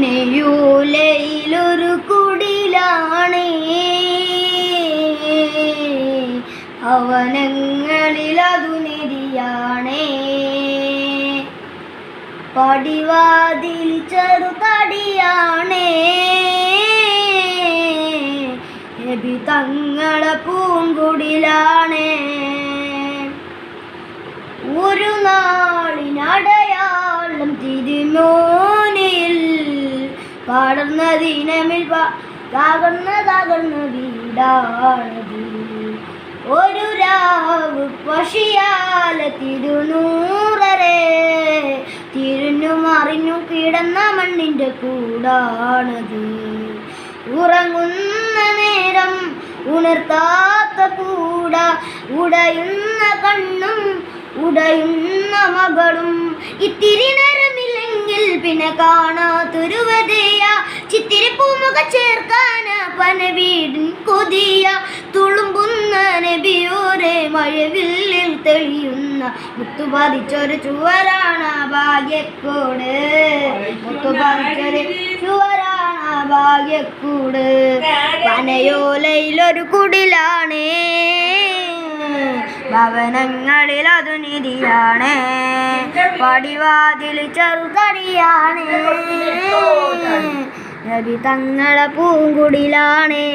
നെയ്യൂലയിലൊരു കുടിലാണേ, ഭവനങ്ങളിലതു നിധിയാണേ. പടിവാതിൽ ചെറുതടിയാണേ, നബി തങ്ങളെ പൂങ്കുടിലാണേ. ഒരു നാളിനടയാളം തിരുമോനിൽ പടർന്ന ദിനമിൽ തകർന്ന വീടാണത്. ഒരു രാവ് പഷിയാല തിരുനൂറരെ തിരിഞ്ഞും അറിഞ്ഞും കിടന്ന മണ്ണിൻ്റെ കൂടാണത്. ഉറങ്ങുന്ന നേരം ഉണർത്താത്ത കൂട, ഉടയുന്ന കണ്ണും ഉടയുന്ന മകളും. ഇത്തിരി നേരമില്ലെങ്കിൽ പിന്നെ കാണാത്തൊരു വധയ, ചിത്തിരി പൂമുഖ ചേർക്കാന പന വീടിൻ കൊതിയ. തുളുമ്പുന്ന നബിയോരെ മഴവില്ലിൽ തെളിയുന്ന മുത്തുപാതിച്ചൊരു ചുവരാണ് ഭാഗ്യക്കൂട്. മുത്തുപാതിച്ചൊരു ചുവരാണ് ഭാഗ്യക്കൂട്. പനയോലയിലൊരു കുടിലാണേ, ഭവനങ്ങളിൽ അതു നിധിയാണേ. പടിവാതിൽ ചെറുതടിയാണേ, നബി തങ്ങളെ പൂങ്കുടിലാണേ.